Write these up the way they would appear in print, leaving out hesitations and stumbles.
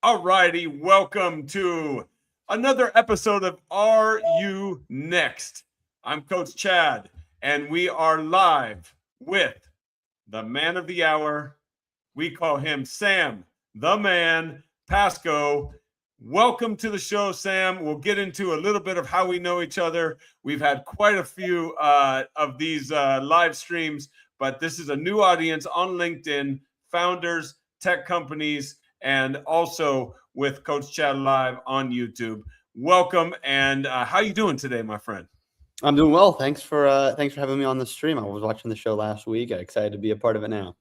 All righty, welcome to another episode of Are You Next? I'm Coach Chad, and we are live with the man of the hour. We call him Sam, the man, Pasco. Welcome to the show, Sam. We'll get into a little bit of how we know each other. We've had quite a few of these live streams, but this is a new audience on LinkedIn, founders, tech companies, and also with Coach Chad Live on YouTube. Welcome, and how you doing today, my friend? I'm doing well. Thanks for having me on the stream. I was watching the show last week. I'm excited to be a part of it now.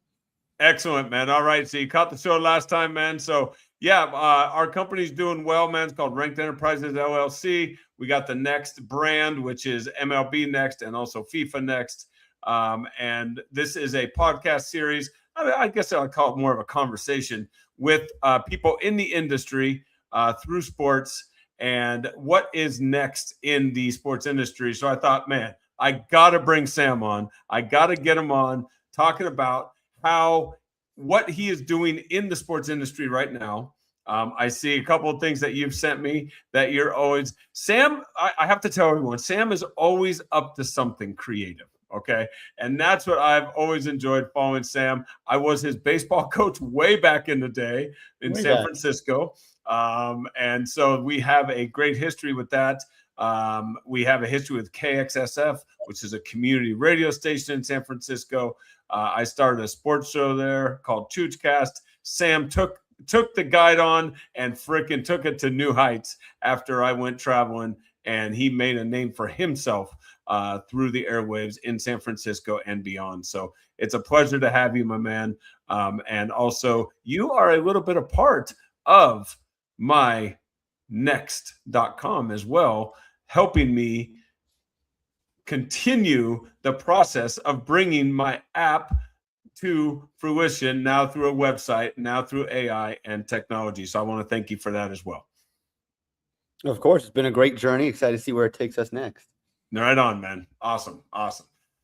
Excellent, man. All right, so you caught the show last time, man. So yeah, our company's doing well, man. It's called Ranked Enterprises LLC. We got the Next brand, which is MLB Next and also FIFA Next. And this is a podcast series. I guess I'll call it more of a conversation with people in the industry through sports and what is next in the sports industry. So I thought, man, I got to bring Sam on. I got to get him on talking about what he is doing in the sports industry right now. I see a couple of things that you've sent me that you're always, Sam, I have to tell everyone, Sam is always up to something creative. Okay. And that's what I've always enjoyed following Sam. I was his baseball coach way back in the day in San Francisco. And so we have a great history with that. We have a history with KXSF, which is a community radio station in San Francisco. I started a sports show there called Choochcast. Sam took the guide on and freaking took it to new heights after I went traveling, and he made a name for himself through the airwaves in San Francisco and beyond. So it's a pleasure to have you, my man. And also, you are a little bit a part of my next.com as well, helping me continue the process of bringing my app to fruition, now through a website, now through AI and technology. So I want to thank you for that as well. Of course, it's been a great journey. Excited to see where it takes us next. Right on, man. Awesome.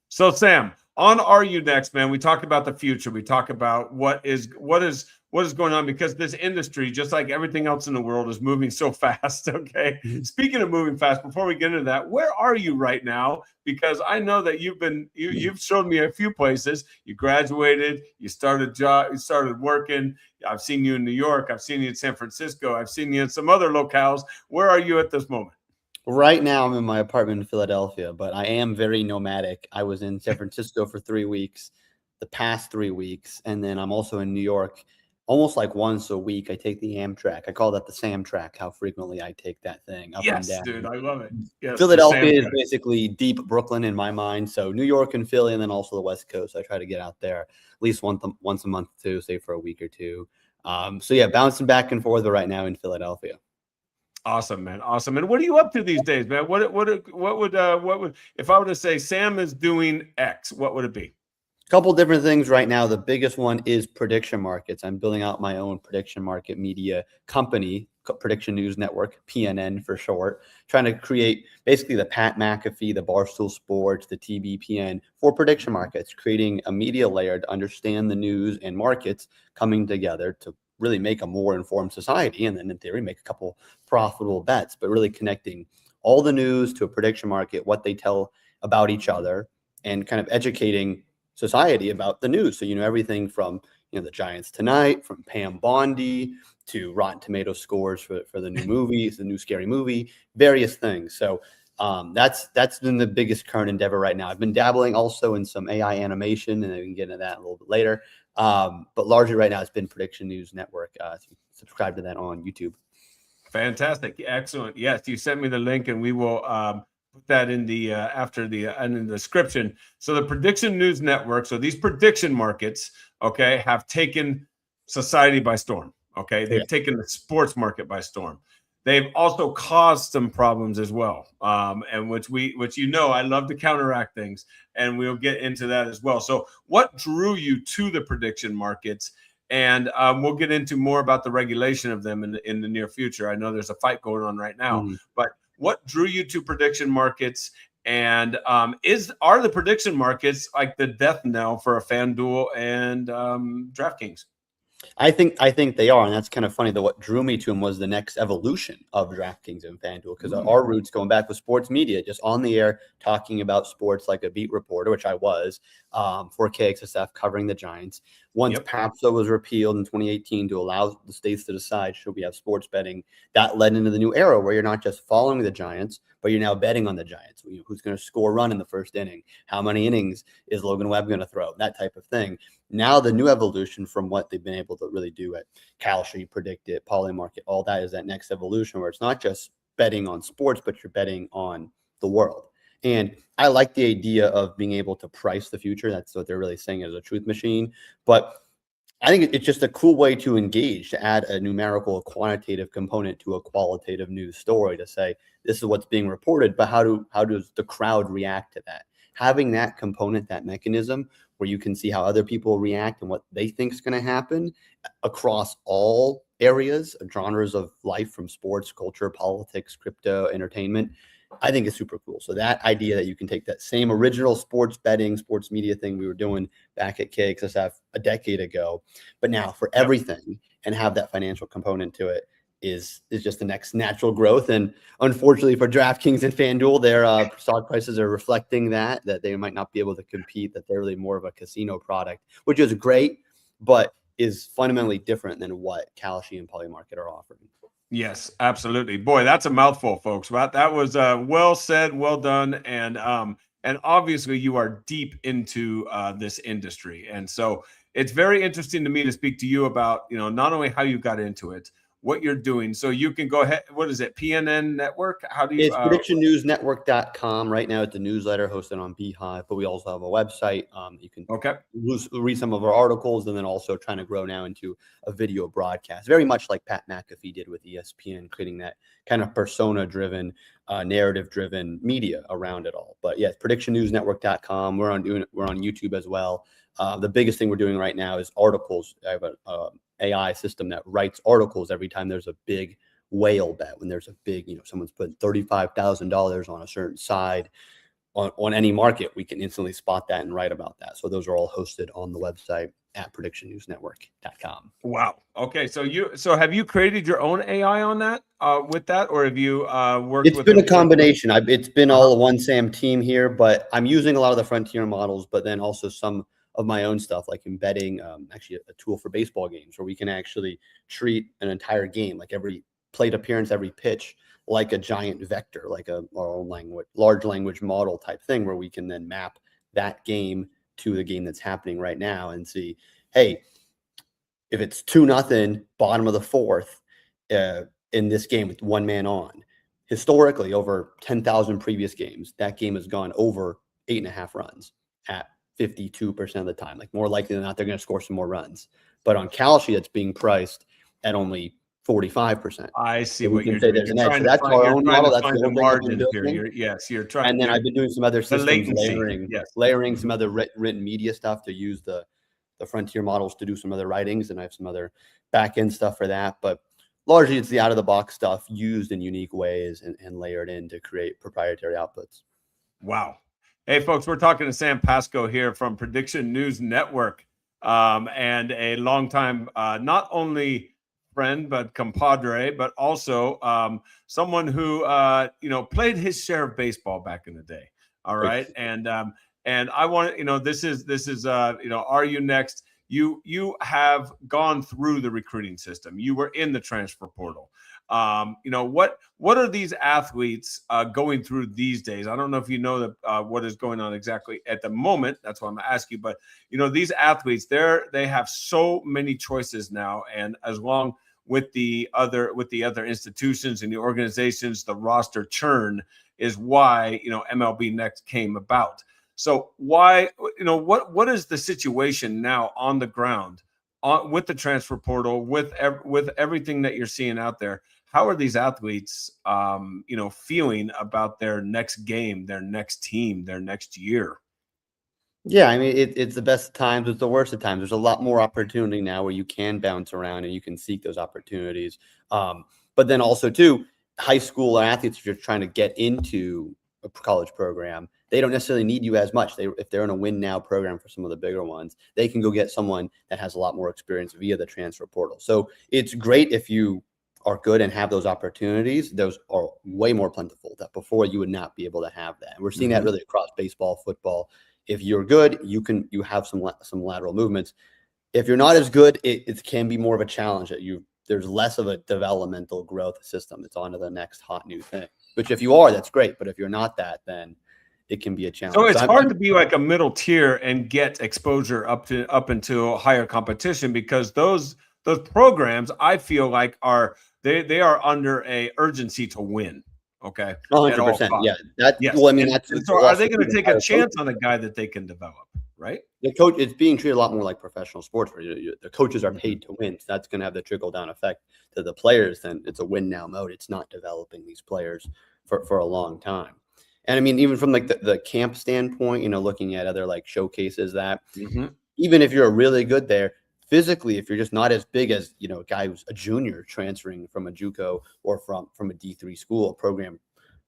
So Sam, on Are You Next, man, we talk about the future. We talk about what is going on, because this industry, just like everything else in the world, is moving so fast. Okay. Speaking of moving fast, before we get into that, where are you right now? Because I know that you've showed me a few places. You graduated, you started working. I've seen you in New York. I've seen you in San Francisco. I've seen you in some other locales. Where are you at this moment? Right now, I'm in my apartment in Philadelphia, but I am very nomadic. I was in San Francisco for 3 weeks, the past 3 weeks, and then I'm also in New York almost like once a week. I take the Amtrak. I call that the Sam track, how frequently I take that thing up and down. Dude, I love it. Yes, Philadelphia is basically deep Brooklyn in my mind. So New York and Philly, and then also the West Coast. I try to get out there at least once a month too, say for a week or two. So yeah, bouncing back and forth right now in Philadelphia. Awesome, man. Awesome. And what are you up to these days, man? What would if I were to say Sam is doing X, what would it be? A couple different things right now. The biggest one is prediction markets. I'm building out my own prediction market media company, Prediction News Network, PNN for short, trying to create basically the Pat McAfee, the Barstool Sports, the TBPN for prediction markets, creating a media layer to understand the news and markets coming together to really make a more informed society, and then in theory make a couple profitable bets, but really connecting all the news to a prediction market, what they tell about each other, and kind of educating society about the news. So everything from the Giants tonight, from Pam Bondi to Rotten Tomato scores for the new movies, the new scary movie, various things. So that's been the biggest current endeavor right now. I've been dabbling also in some AI animation, and I can get into that a little bit later. But largely right now, it's been Prediction News Network. So subscribe to that on YouTube. Fantastic. Excellent. Yes, you sent me the link, and we will put that in the in the description. So the Prediction News Network. So these prediction markets, okay, have taken society by storm. Okay, they've taken the sports market by storm. They've also caused some problems as well, and which I love to counteract things, and we'll get into that as well. So, what drew you to the prediction markets? And we'll get into more about the regulation of them in the near future. I know there's a fight going on right now, but what drew you to prediction markets? And are the prediction markets like the death knell for a FanDuel and DraftKings? I think they are, and that's kind of funny. That what drew me to them was the next evolution of DraftKings and FanDuel, because our roots going back with sports media, just on the air talking about sports like a beat reporter, which I was for KXSF covering the Giants. Once PAPSA was repealed in 2018 to allow the states to decide should we have sports betting, that led into the new era where you're not just following the Giants, but you're now betting on the Giants. Who's going to score a run in the first inning? How many innings is Logan Webb going to throw? That type of thing. Now the new evolution from what they've been able to really do at Kalshi, Predict It, Polymarket, all that is that next evolution where it's not just betting on sports, but you're betting on the world. And I like the idea of being able to price the future. That's what they're really saying as a truth machine. But I think it's just a cool way to engage, to add a numerical, a quantitative component to a qualitative news story, to say this is what's being reported, but how does the crowd react to that? Having that component, that mechanism where you can see how other people react and what they think is going to happen across all areas, genres of life, from sports, culture, politics, crypto, entertainment, I think is super cool. So that idea that you can take that same original sports betting, sports media thing we were doing back at KXSF a decade ago, but now for everything, and have that financial component to it is just the next natural growth. And unfortunately for DraftKings and FanDuel, their stock prices are reflecting that they might not be able to compete, that they're really more of a casino product, which is great, but is fundamentally different than what Kalshi and Polymarket are offering. Yes, absolutely. Boy, that's a mouthful, folks. That was well said, well done, and obviously you are deep into this industry, and so it's very interesting to me to speak to you about not only how you got into it, what you're doing. So you can go ahead. What is it? PNN Network? How do you? It's predictionnewsnetwork.com. Right now, it's a newsletter hosted on Beehive, but we also have a website. You can read some of our articles, and then also trying to grow now into a video broadcast, very much like Pat McAfee did with ESPN, creating that kind of persona-driven, narrative-driven media around it all. But yes, predictionnewsnetwork.com. We're on YouTube as well. The biggest thing we're doing right now is articles. I have an AI system that writes articles every time there's a big whale bet, when there's a big, someone's putting $35,000 on a certain side on any market, we can instantly spot that and write about that. So those are all hosted on the website at predictionnewsnetwork.com. Wow. Okay. So have you created your own AI on that with that, or have you worked it's with been a combination. It's been all a one Sam team here, but I'm using a lot of the frontier models, but then also some of my own stuff, like embedding actually a tool for baseball games where we can actually treat an entire game, like every plate appearance, every pitch, like a giant vector, like our own large language model type thing, where we can then map that game to the game that's happening right now and see, hey, if it's 2-0, bottom of the fourth, in this game with one man on, historically over 10,000 previous games, that game has gone over 8.5 runs at 52% of the time. Like, more likely than not, they're going to score some more runs. But on Kalshi, it's being priced at only 45%. I see so what you're doing. There's an edge. So that's our own model. That's the margin here. You're trying. And then I've been doing some other systems, layering some other written media stuff to use the frontier models to do some other writings, and I have some other back end stuff for that. But largely, it's the out of the box stuff used in unique ways and layered in to create proprietary outputs. Wow. Hey, folks, we're talking to Sam Pasco here from Prediction News Network, and a longtime, not only friend, but compadre, but also someone who, played his share of baseball back in the day. All right. And I want to, this is Are You Next? You have gone through the recruiting system. You were in the transfer portal. What are these athletes going through these days? I don't know if you know what is going on exactly at the moment. That's why I'm asking you. But these athletes, they have so many choices now, and as long with the other institutions and the organizations, the roster churn is why MLB Next came about. So why what is the situation now on the ground with the transfer portal, with everything that you're seeing out there? How are these athletes, feeling about their next game, their next team, their next year? Yeah, I mean, it's the best of times, it's the worst of times. There's a lot more opportunity now where you can bounce around and you can seek those opportunities. But then also, too, high school athletes are just trying to get into a college program. they don't necessarily need you as much. If they're in a win now program for some of the bigger ones, they can go get someone that has a lot more experience via the transfer portal. So it's great if you are good and have those opportunities. Those are way more plentiful. That before you would not be able to have that. And we're seeing that really across baseball, football. If you're good, you have some lateral movements. If you're not as good, it can be more of a challenge that there's less of a developmental growth system. It's on to the next hot new thing, which if you are, that's great. But if you're not that, then it can be a challenge. So it's hard to be like a middle tier and get exposure up into higher competition, because those programs, I feel like they are under a urgency to win. Okay. 100%. Yeah. Yes. Well, I mean, so are they going to take a chance on a guy that they can develop? Right. The coach, it's being treated a lot more like professional sports where the coaches are paid to win. So that's going to have the trickle down effect to the players. Then it's a win now mode. It's not developing these players for a long time. And I mean, even from like the camp standpoint, looking at other like showcases that even if you're really good there physically, if you're just not as big as, a guy who's a junior transferring from a JUCO or from a D3 school program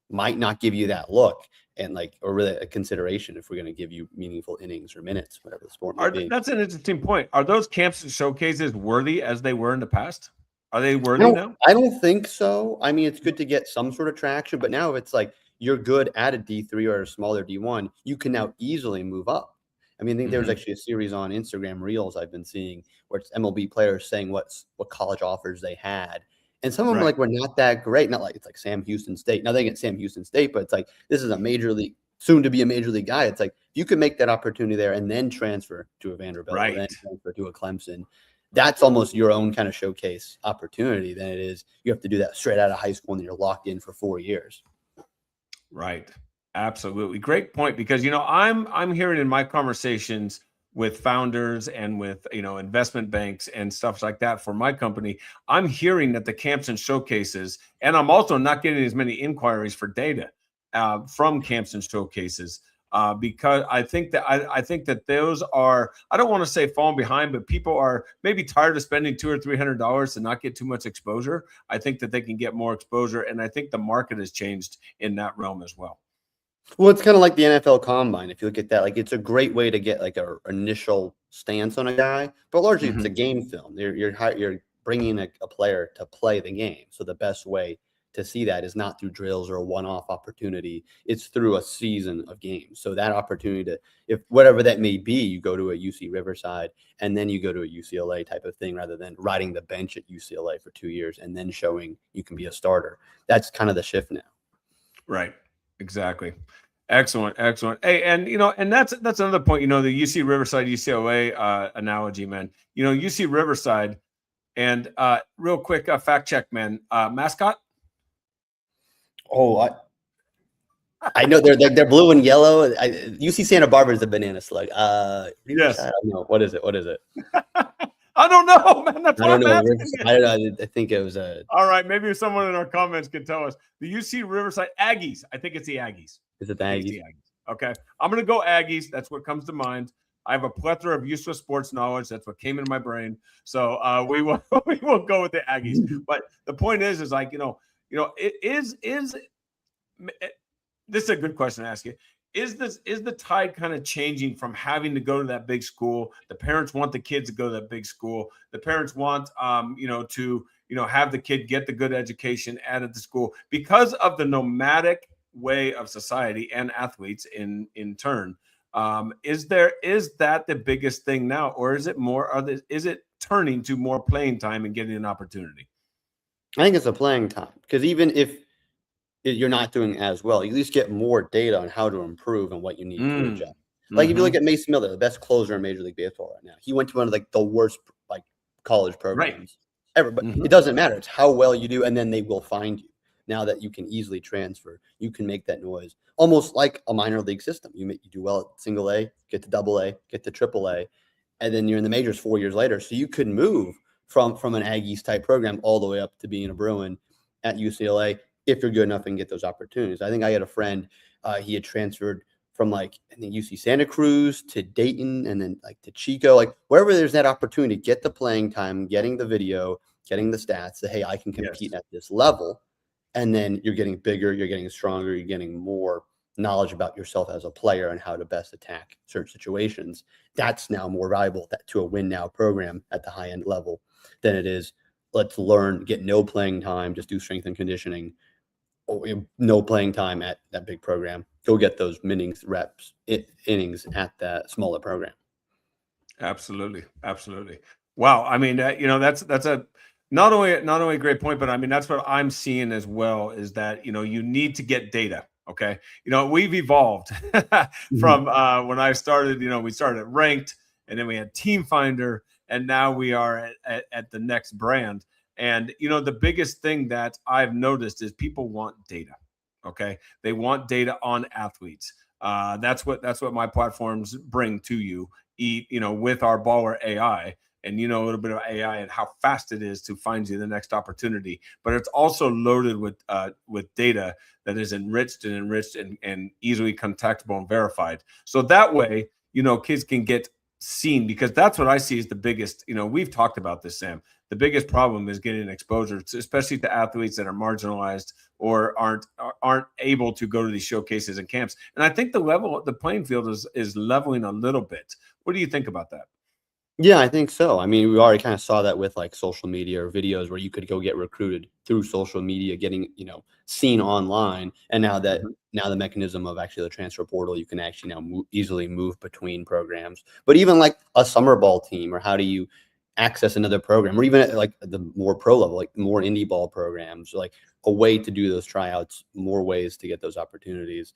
might not give you that look and or really a consideration if we're going to give you meaningful innings or minutes, whatever the sport might be. That's an interesting point. Are those camps and showcases worthy as they were in the past? Are they worthy now? I don't think so. I mean, it's good to get some sort of traction, but now if it's like you're good at a D3 or a smaller D1, you can now easily move up. I mean, I think there was actually a series on Instagram Reels I've been seeing where it's MLB players saying what college offers they had. And some of them were not that great. Not like it's like Sam Houston State. Now they get Sam Houston State, but it's like this is a major league, soon to be a major league guy. It's like you can make that opportunity there and then transfer to a Vanderbilt, or then transfer to a Clemson. That's almost your own kind of showcase opportunity than it is you have to do that straight out of high school and you're locked in for 4 years. Right. Absolutely. Great point. Because, I'm hearing in my conversations with founders and with, investment banks and stuff like that for my company, I'm hearing that the camps and showcases, and I'm also not getting as many inquiries for data from camps and showcases because I think that those are, I don't want to say falling behind, but people are maybe tired of spending $200 or $300 to not get too much exposure. I think that they can get more exposure. And I think the market has changed in that realm as well. Well, it's kind of like the NFL Combine. If you look at that, it's a great way to get like an initial stance on a guy, but largely it's a game film. You're bringing a player to play the game. So the best way to see that is not through drills or a one-off opportunity. It's through a season of games. So that opportunity to, if whatever that may be, you go to a UC Riverside and then you go to a UCLA type of thing rather than riding the bench at UCLA for 2 years and then showing you can be a starter. That's kind of the shift now. Right. Exactly. Excellent. Hey, and that's another point, the UC Riverside, UCLA analogy, man. UC Riverside, and real quick fact check, man. Mascot? Oh, I know they're blue and yellow. UC Santa Barbara is a banana slug. Yes. I don't know. What is it? I don't know, man. That's what I don't I'm know. asking. I don't know. I think it was a. All right, maybe someone in our comments can tell us. The UC Riverside Aggies. I think it's the Aggies. Is it the Aggies? Okay, I'm gonna go Aggies. That's what comes to mind. I have a plethora of useless sports knowledge. That's what came into my brain. So we will go with the Aggies. But the point is like it is this is a good question to ask you. Is the tide kind of changing from having to go to that big school? The parents want the kids to go to that big school. The parents want to have the kid get the good education at the school because of the nomadic way of society and athletes in turn. Is that the biggest thing now, or is it more? Is it turning to more playing time and getting an opportunity? I think it's a playing time because even if you're not doing as well, you at least get more data on how to improve and what you need to adjust. Like if you look at Mason Miller, the best closer in Major League Baseball right now, he went to one of the worst college programs ever. But it doesn't matter. It's how well you do, and then they will find you. Now that you can easily transfer, you can make that noise almost like a minor league system. You do well at single A, get to double A, get to triple A, and then you're in the majors 4 years later. So you could move from an Aggies type program all the way up to being a Bruin at UCLA if you're good enough and get those opportunities. I think I had a friend, he had transferred from I think UC Santa Cruz to Dayton and then to Chico, wherever there's that opportunity, get the playing time, getting the video, getting the stats, say, hey, I can compete at this level. And then you're getting bigger, you're getting stronger, you're getting more knowledge about yourself as a player and how to best attack certain situations. That's now more valuable to a win now program at the high end level than it is let's learn, get no playing time, just do strength and conditioning, or no playing time at that big program. Go get those innings reps, innings at that smaller program. Absolutely, absolutely. Wow. I mean, that's a not only a great point, but I mean that's what I'm seeing as well is that you need to get data. Okay, we've evolved from when I started. We started at Ranked, and then we had Team Finder, and now we are at the next brand. And the biggest thing that I've noticed is people want data. Okay, they want data on athletes. That's what my platforms bring to you. With our baller AI and a little bit of AI and how fast it is to find you the next opportunity. But it's also loaded with data that is enriched and easily contactable and verified. So that way, kids can get seen, because that's what I see is the biggest. We've talked about this, Sam. The biggest problem is getting exposure, especially to athletes that are marginalized or aren't able to go to these showcases and camps. And I think the playing field is leveling a little bit. What do you think about that? Yeah, I think so. I mean, we already kind of saw that with like social media or videos where you could go get recruited through social media, getting, seen online. And now the mechanism of actually the transfer portal, you can actually now easily move between programs. But even like a summer ball team, or how do you access another program, or even at like the more pro level, like more indie ball programs, like a way to do those tryouts, more ways to get those opportunities.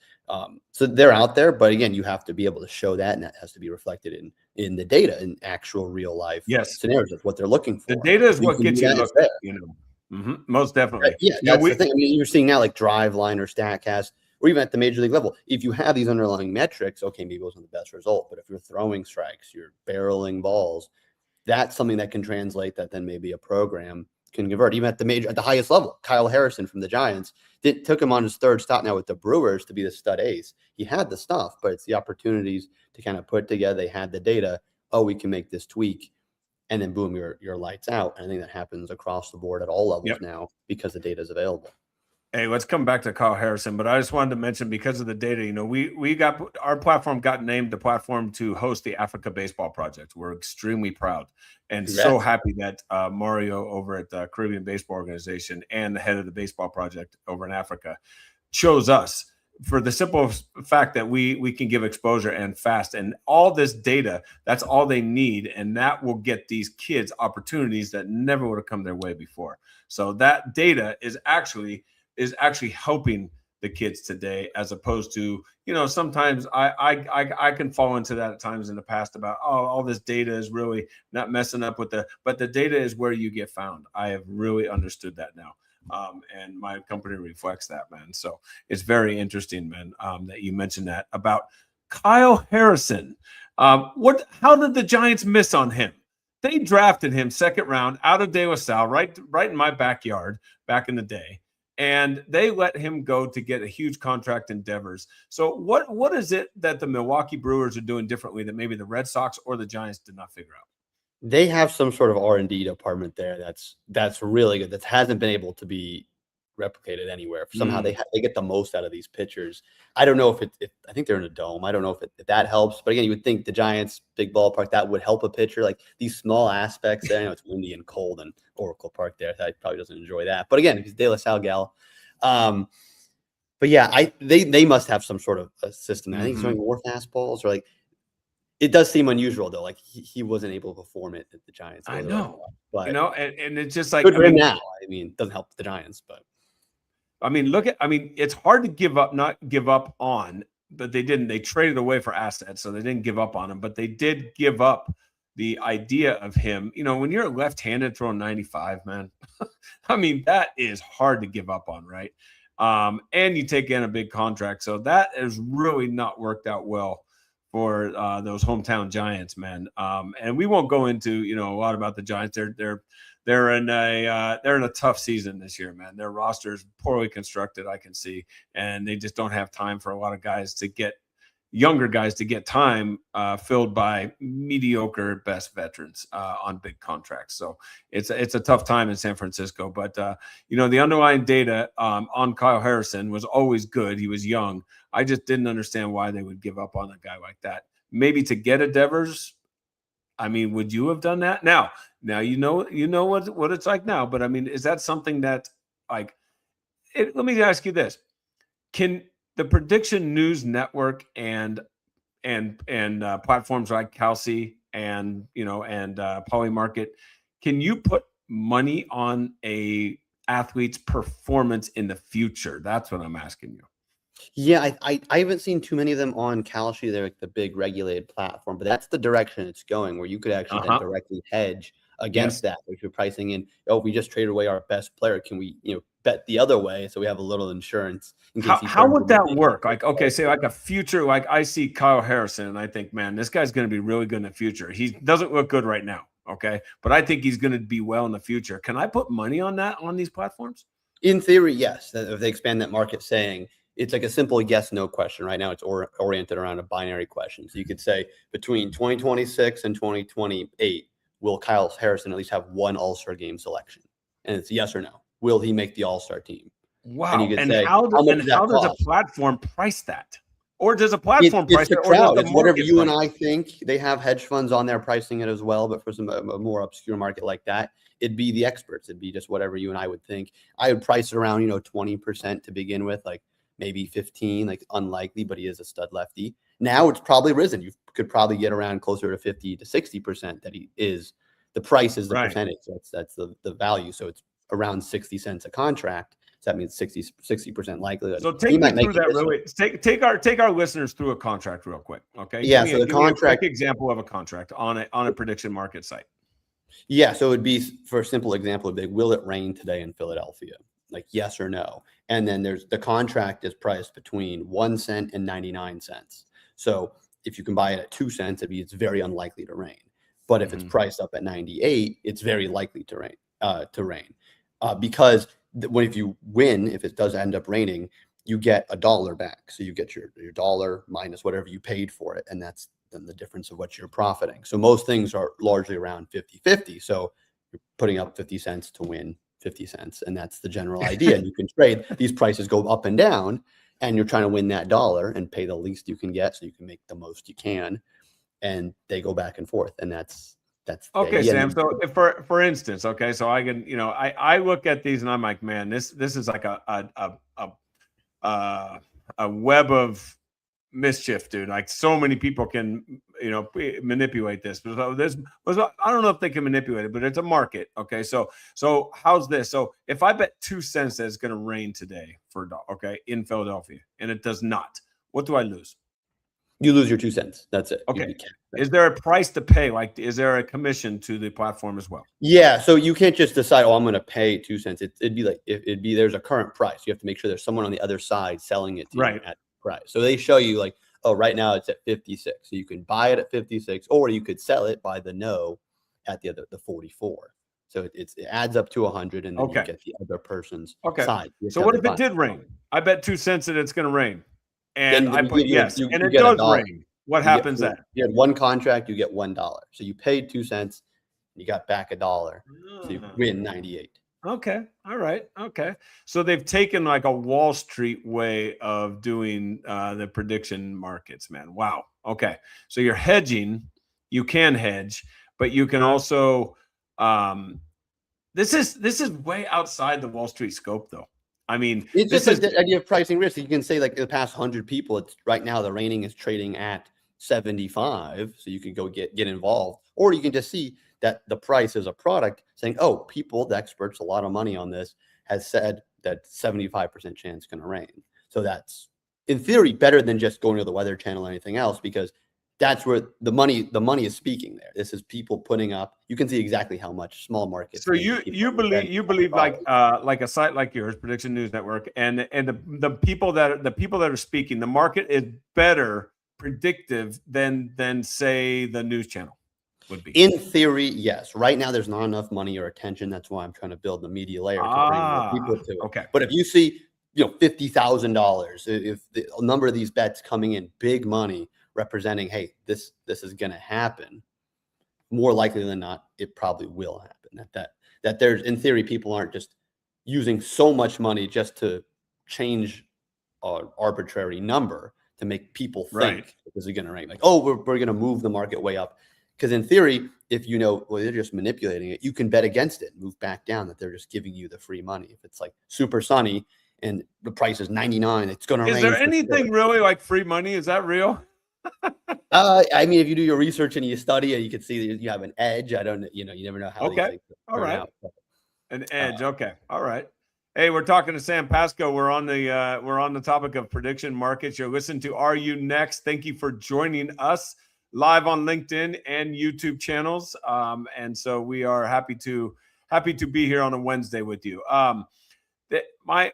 So they're out there, but again, you have to be able to show that, and that has to be reflected in the data, in actual real life scenarios of what they're looking for. The data is what gets you looked at, most definitely. Yeah, that's the thing. I mean, you're seeing now like Driveline or StatCast, or even at the major league level, if you have these underlying metrics, okay, maybe it wasn't the best result, but if you're throwing strikes, you're barreling balls, that's something that can translate that then maybe a program can convert. Even at the highest level, Kyle Harrison from the Giants took him on his third stop now with the Brewers to be the stud ace. He had the stuff, but it's the opportunities to kind of put together. They had the data. Oh, we can make this tweak, and then boom, your lights out. And I think that happens across the board at all levels now because the data is available. Hey, let's come back to Kyle Harrison, but I just wanted to mention, because of the data, we got our platform got named the platform to host the Africa Baseball Project. We're extremely proud and so happy that Mario over at the Caribbean Baseball Organization and the head of the Baseball Project over in Africa chose us for the simple fact that we can give exposure and fast, and all this data. That's all they need, and that will get these kids opportunities that never would have come their way before. So that data is actually helping the kids today, as opposed to, sometimes I can fall into that at times in the past about, all this data is really not messing up but the data is where you get found. I have really understood that now. And my company reflects that, man. So it's very interesting, man, that you mentioned that about Kyle Harrison. How did the Giants miss on him? They drafted him second round out of De La Salle, right in my backyard back in the day. And they let him go to get a huge contract in Devers. So what is it that the Milwaukee Brewers are doing differently that maybe the Red Sox or the Giants did not figure out? They have some sort of R&D department there that's really good, that hasn't been able to be replicated anywhere. Somehow they get the most out of these pitchers. I don't know if I think they're in a dome. I don't know if that helps. But again, you would think the Giants, big ballpark, that would help a pitcher. Like these small aspects there. I know it's windy and cold and Oracle Park there. That probably doesn't enjoy that. But again, he's De La Salle gal. But yeah, they must have some sort of a system. I think he's throwing more fastballs, or like, it does seem unusual though. Like he wasn't able to perform it at the Giants. I know, but and it's just like, good for him now. I mean, it doesn't help the Giants, but I mean, it's hard to not give up on, but they didn't. They traded away for assets, so they didn't give up on him, but they did give up the idea of him. When you're left-handed throwing 95, man, I mean, that is hard to give up on, right? And you take in a big contract, so that has really not worked out well for those hometown Giants, man. And we won't go into a lot about the Giants. They're in a tough season this year, man. Their roster is poorly constructed, I can see, and they just don't have time for a lot of guys to get younger guys to get time filled by mediocre best veterans on big contracts. So it's a tough time in San Francisco. But you know, the underlying data on Kyle Harrison was always good. He was young. I just didn't understand why they would give up on a guy like that. Maybe to get a Devers. I mean, would you have done that? Now you know what it's like now. But I mean, is that something that like? Let me ask you this: can the Prediction News Network and platforms like Kalsi and Polymarket, can you put money on a athlete's performance in the future? That's what I'm asking you. Yeah, I haven't seen too many of them on Kalshi. They're like the big regulated platform, but that's the direction it's going, where you could actually then directly hedge against that. If you're pricing in, oh, we just traded away our best player, can we, bet the other way so we have a little insurance in case how would that work? Like, okay, say like a future, like I see Kyle Harrison and I think, man, this guy's going to be really good in the future. He doesn't look good right now, okay, but I think he's going to be well in the future. Can I put money on that on these platforms? In theory, yes. If they expand that market, saying it's like a simple yes/no question. Right now, it's oriented around a binary question. So you could say between 2026 and 2028, will Kyle Harrison at least have one All-Star game selection? And it's yes or no. Will he make the All-Star team? Wow. And how does a platform price that? Or does a platform price it? Or does it's whatever you and I think. They have hedge funds on there pricing it as well. But for a more obscure market like that, it'd be the experts. It'd be just whatever you and I would think. I would price it around, 20% to begin with, like maybe 15, like unlikely, but he is a stud lefty. Now it's probably risen. You could probably get around closer to 50 to 60% that he is. The price is the percentage. That's the value. So it's around 60 cents a contract. So that means 60% likelihood. So take me through that really. Take our listeners through a contract real quick. Okay. Yeah. So the contract, quick example of a contract on a prediction market site. Yeah. So it would be, for a simple example, it'd be, will it rain today in Philadelphia? Like yes or no. And then the contract is priced between 1 cent and 99 cents. So if you can buy it at 2 cents, it's very unlikely to rain. But if it's priced up at 98, it's very likely to rain. Because if you win, if it does end up raining, you get $1 back. So you get your dollar minus whatever you paid for it. And that's then the difference of what you're profiting. So most things are largely around 50-50. So you're putting up 50 cents to win 50 cents. And that's the general idea. And you can trade. These prices go up and down, and you're trying to win that dollar and pay the least you can get so you can make the most you can. And they go back and forth. And that's okay, Sam. So if for instance, okay, so I can, I look at these and I'm like, man, this is like a web of mischief, dude. Like so many people can, manipulate this. I don't know if they can manipulate it, but it's a market. Okay, so how's this? So if I bet 2 cents that it's going to rain today in Philadelphia, and it does not, what do I lose? You lose your 2 cents. That's it. Okay. Is there a price to pay? Like, is there a commission to the platform as well? Yeah. So you can't just decide, I'm going to pay 2 cents. It'd be like, there's a current price. You have to make sure there's someone on the other side selling it to you at price. So they show you like, right now it's at 56. So you can buy it at 56, or you could sell it by the no at the 44. So it adds up to 100, and then you get the other person's side. So what if it did rain? I bet 2 cents that it's going to rain. And I put yes, and it does rain. What happens then? You had one contract, you get $1. So you paid 2 cents, you got back $1. So you win 98. Okay. All right. Okay. So they've taken like a Wall Street way of doing the prediction markets, man. Wow. Okay. So you're hedging. You can hedge, but you can also this is way outside the Wall Street scope, though. I mean, it's just the idea of pricing risk. You can say, like, the past 100 people, it's right now the rating is trading at 75, so you can go get involved, or you can just see that the price is a product saying, oh, people, the experts, a lot of money on this, has said that 75% chance going to rain. So that's, in theory, better than just going to the Weather Channel or anything else, because that's where the money is speaking there. This is people putting up. You can see exactly how much small markets. So you believe like a site like yours, Prediction News Network, and the people that are speaking, the market is better predictive than say the news channel would be. In theory, yes. Right now, there's not enough money or attention. That's why I'm trying to build the media layer to bring more people to it. Okay. But if you see $50,000. If a number of these bets coming in big money representing, hey, this is going to happen, more likely than not, it probably will happen. That there's, in theory, people aren't just using so much money just to change an arbitrary number to make people think this is going to rank. Like, oh, we're going to move the market way up. Because in theory, if well, they're just manipulating it, you can bet against it, move back down, that they're just giving you the free money. If it's like super sunny and the price is 99, it's going to rain. Is there anything really like free money? Is that real? I mean, if you do your research and you study it, you can see that you have an edge. I don't, you never know how these things turn out. An edge. Okay. All right. Hey, we're talking to Sam Pasco. We're on the topic of prediction markets. You're listening to Are You Next? Thank you for joining us live on LinkedIn and YouTube channels. And so we are happy to be here on a Wednesday with you. My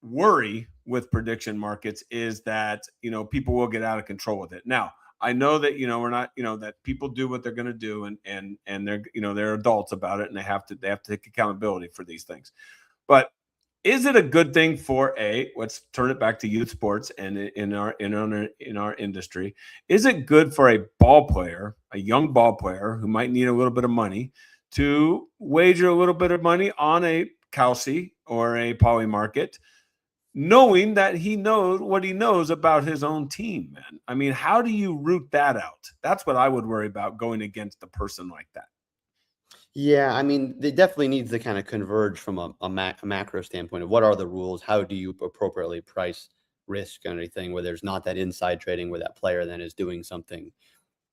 worry with prediction markets is that, people will get out of control with it. Now, I know that, we're not, that people do what they're going to do and they're, they're adults about it and they have to take accountability for these things. But is it a good thing for let's turn it back to youth sports and in our industry? Is it good for a ball player, a young ball player who might need a little bit of money, to wager a little bit of money on a Kalshi or a Poly market, knowing that he knows what he knows about his own team, man? I mean, how do you root that out? That's what I would worry about, going against a person like that. Yeah, I mean, it definitely needs to kind of converge from a macro standpoint of what are the rules, how do you appropriately price risk and anything, where there's not that inside trading where that player then is doing something,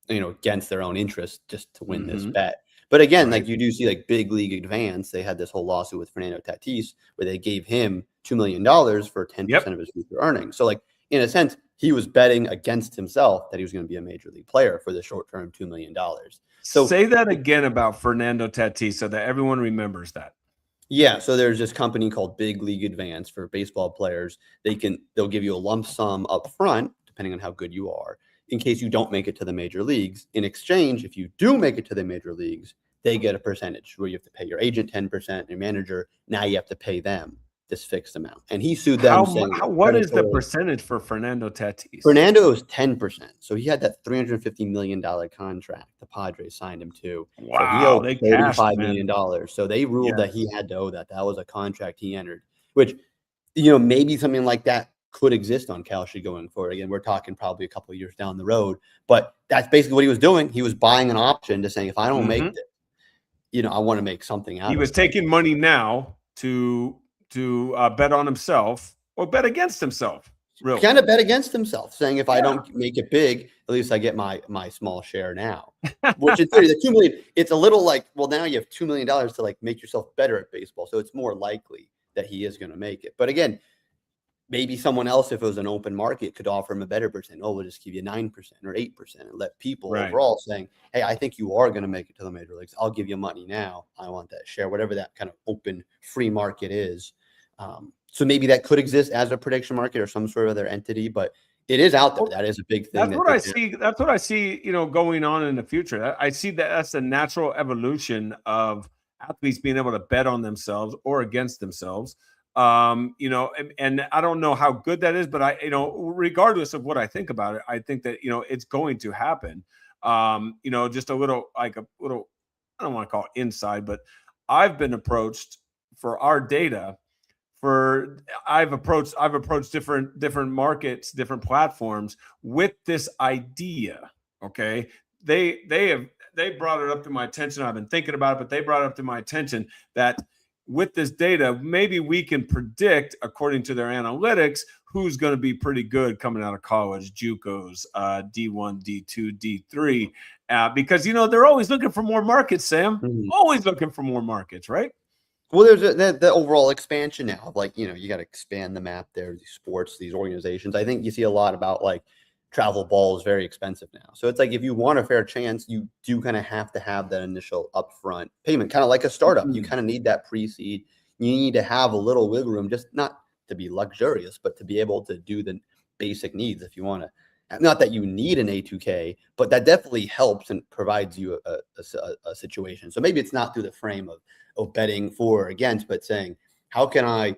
against their own interest just to win this bet. But again, like you do see like Big League Advance, they had this whole lawsuit with Fernando Tatis where they gave him $2 million for 10% of his future earnings. So like, in a sense, he was betting against himself that he was going to be a major league player for the short-term $2 million. So say that again about Fernando Tatis so that everyone remembers that. Yeah, so there's this company called Big League Advance for baseball players. They'll give you a lump sum up front, depending on how good you are, in case you don't make it to the major leagues. In exchange, if you do make it to the major leagues, they get a percentage where you have to pay your agent 10%, your manager. Now you have to pay them this fixed amount. And he sued them saying, what is the percentage for Fernando Tatis? Fernando is 10%. So he had that $350 million contract the Padres signed him to. Wow. So he owed $35 million. So they ruled that he had to owe that. That was a contract he entered, which, maybe something like that could exist on Kalshi going forward. Again, we're talking probably a couple of years down the road, but that's basically what he was doing. He was buying an option to saying, if I don't make this, I want to make something out of it. He was taking money now to bet on himself or bet against himself. Really, kind of bet against himself, saying if I don't make it big, at least I get my small share now. Which in theory, the $2 million, it's a little like, well, now you have $2 million to like make yourself better at baseball, so it's more likely that he is going to make it. But again, maybe someone else, if it was an open market, could offer him a better percent. Oh, we'll just give you 9% or 8% and let people overall saying, hey, I think you are going to make it to the major leagues. I'll give you money now. I want that share, whatever that kind of open free market is. So maybe that could exist as a prediction market or some sort of other entity, but it is out there. That is a big thing. That's what I see. That's what I see, going on in the future. I see that that's the natural evolution of athletes being able to bet on themselves or against themselves. And I don't know how good that is, but regardless of what I think about it, I think that, it's going to happen. Just a little, I don't want to call it inside, but I've been approached for our data I've approached different markets, different platforms with this idea. Okay. They brought it up to my attention. I've been thinking about it, but they brought it up to my attention that with this data, maybe we can predict, according to their analytics, who's going to be pretty good coming out of college, JUCOs, D1, D2, D3, because, they're always looking for more markets, Sam. Always looking for more markets, right? Well, there's the overall expansion now of like, you got to expand the map there, these sports, these organizations. I think you see a lot about like travel ball is very expensive now. So it's like, if you want a fair chance, you do kind of have to have that initial upfront payment, kind of like a startup. You kind of need that pre-seed. You need to have a little wiggle room, just not to be luxurious, but to be able to do the basic needs if you want to. Not that you need an A2K, but that definitely helps and provides you a situation. So maybe it's not through the frame of betting for or against, but saying, how can I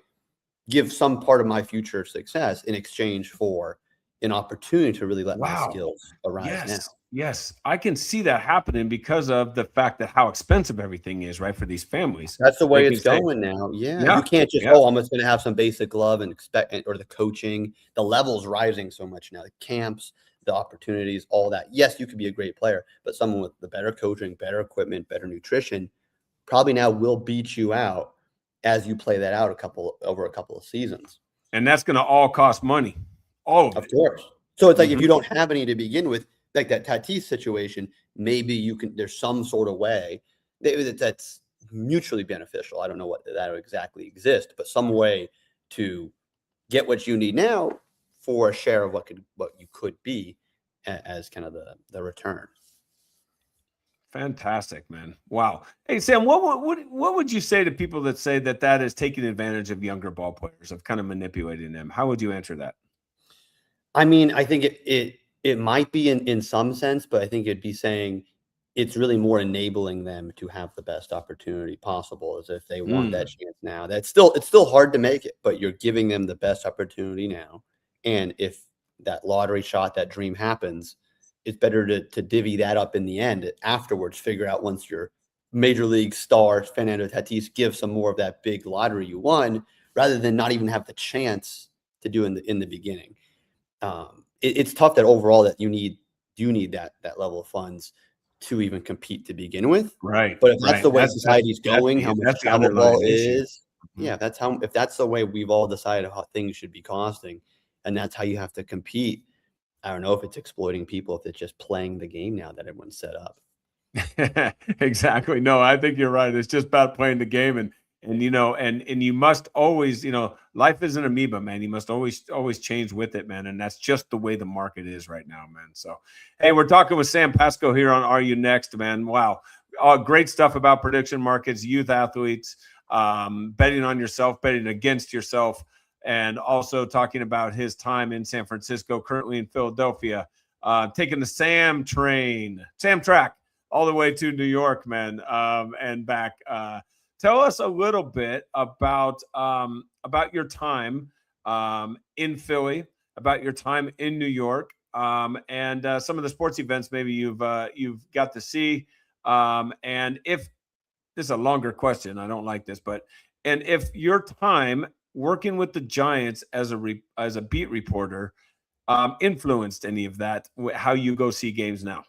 give some part of my future success in exchange for an opportunity to really let my skills arise now. Yes, I can see that happening because of the fact that how expensive everything is, right, for these families. That's the way They it's can say, going now. Yeah. yeah, You can't just, yeah, oh, I'm just going to have some basic glove and expect, or the coaching, the levels rising so much now, the camps, the opportunities, all that. Yes, you could be a great player, but someone with the better coaching, better equipment, better nutrition probably now will beat you out as you play that out over a couple of seasons. and that's going to all cost money, all of Of it. course. So it's like if you don't have any to begin with, like that Tatis situation, maybe you can. There's some sort of way that's mutually beneficial. I don't know what that exactly exists, but some way to get what you need now for a share of what you could be as kind of the return. Fantastic, man. Wow. Hey, Sam, what would you say to people that say that is taking advantage of younger ball players, of kind of manipulating them? How would you answer that? I mean, I think it might be in some sense, but I think it'd be saying it's really more enabling them to have the best opportunity possible, as if they want that chance now. It's still hard to make it, but you're giving them the best opportunity now. And if that lottery shot, that dream happens, it's better to divvy that up in the end afterwards, figure out once your major league star, Fernando Tatis, gives some more of that big lottery you won, rather than not even have the chance to do in the beginning. It's tough that overall that you need that level of funds to even compete to begin with. Right. But if that's the way society's going, how much that's the travel ball underlying issue. is, yeah, if that's the way we've all decided how things should be costing, and that's how you have to compete. I don't know if it's exploiting people, if it's just playing the game now that everyone's set up. Exactly. No, I think you're right. It's just about playing the game, and you must always, life is an amoeba, man. You must always change with it, man. And that's just the way the market is right now, man. So, hey, we're talking with Sam Pasco here on Are You Next, man? Wow. Great stuff about prediction markets, youth athletes, betting on yourself, betting against yourself, and also talking about his time in San Francisco, currently in Philadelphia, taking the Sam track all the way to New York, man, and back. Tell us a little bit about your time in Philly, about your time in New York, and some of the sports events maybe you've got to see. And if this is a longer question, I don't like this, and if your time working with the Giants as a beat reporter influenced any of that, how you go see games now.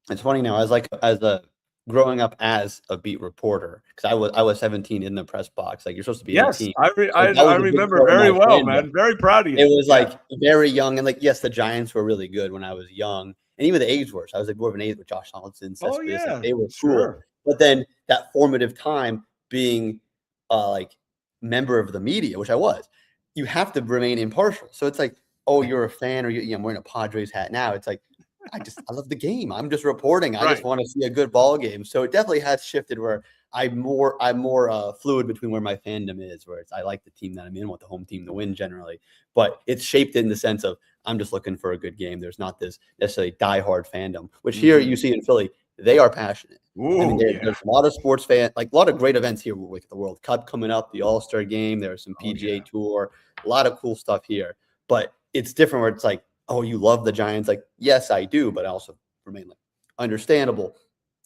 It's funny now, growing up as a beat reporter, because I was 17 in the press box. Like, you're supposed to be 18. I remember very well, man. Very proud of you. It was like very young, and like, yes, the Giants were really good when I was young, and even the A's were. So I was like more of an A's with Josh Donaldson, Cespedes. Like, they were cool. But then that formative time being like member of the media, which I was, you have to remain impartial. So it's like, oh, you're a fan, or I'm wearing a Padres hat now. It's like, I love the game. I'm just reporting. I just want to see a good ball game. So it definitely has shifted where I'm more fluid between where my fandom is, where I like the team that I'm in, want the home team to win generally. But it's shaped in the sense of I'm just looking for a good game. There's not this necessarily diehard fandom, which here you see in Philly, they are passionate. Ooh, I mean, there's a lot of sports fans, like a lot of great events here with the World Cup coming up, the All-Star game. There's some PGA Tour, a lot of cool stuff here. But it's different where it's like, oh, you love the Giants? Like, yes, I do, but I also remain like understandable.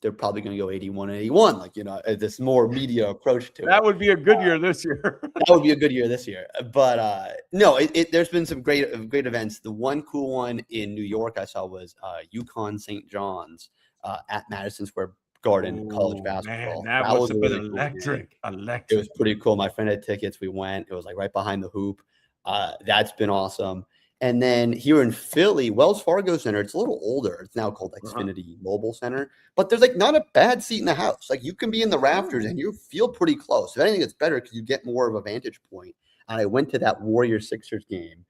They're probably going to go 81-81, like, this more media approach to it. That would be a good year this year. That would be a good year this year. But no, there's been some great events. The one cool one in New York I saw was UConn St. John's at Madison Square Garden college basketball. Man, that must have been electric. It was pretty cool. My friend had tickets. We went. It was like right behind the hoop. That's been awesome. And then here in Philly, Wells Fargo Center, it's a little older. It's now called Xfinity Mobile Center. But there's like not a bad seat in the house. Like, you can be in the rafters and you feel pretty close. If anything, it's better because you get more of a vantage point. And I went to that Warriors-Sixers game.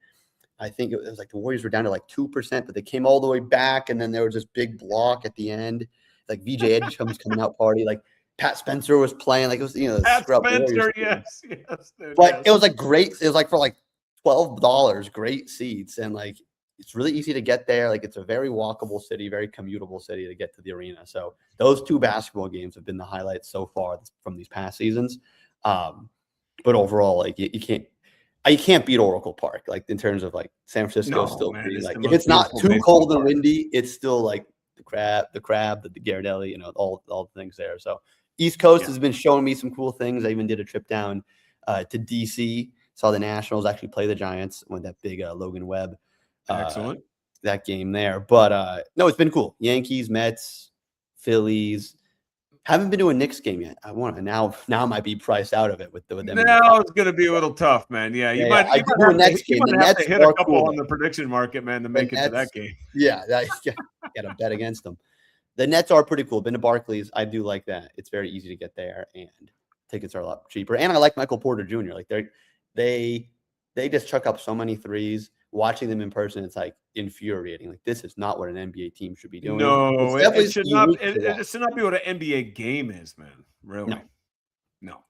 I think it was like the Warriors were down to like 2%, but they came all the way back. And then there was this big block at the end. Like VJ Edgecombe's coming out party. Like Pat Spencer was playing. Like, it was, Pat Spencer, yes. But it was like great. It was like for like $12, great seats, and like it's really easy to get there. Like, it's a very walkable city, very commutable city to get to the arena. So those two basketball games have been the highlights so far from these past seasons. But overall, like, you can't I can't beat Oracle Park, like in terms of like San Francisco No, still man, pretty it's like the if most it's not beautiful too baseball cold and park. windy, it's still like the crab, the Ghirardelli, you know, all the things there. So East Coast has been showing me some cool things. I even did a trip down to DC, saw the Nationals actually play the Giants with that big Logan Webb Excellent. that game there. But no, it's been cool. Yankees, Mets, Phillies. Haven't been to a Knicks game yet. I want to now might be priced out of it with them. In the Now it's going to be a little tough, man. Yeah, you might I did do a Nets game. The Nets hit a are couple cool, on the prediction market, man, to the make it to Nets, that game. yeah, got to bet against them. The Nets are pretty cool. Been to Barclays. I do like that. It's very easy to get there, and tickets are a lot cheaper. And I like Michael Porter Jr. Like they just chuck up so many threes. Watching them in person, it's like infuriating. Like this is not what an NBA team should be doing. No, it's definitely it should not. It should not be what an NBA game is, man. Really, no.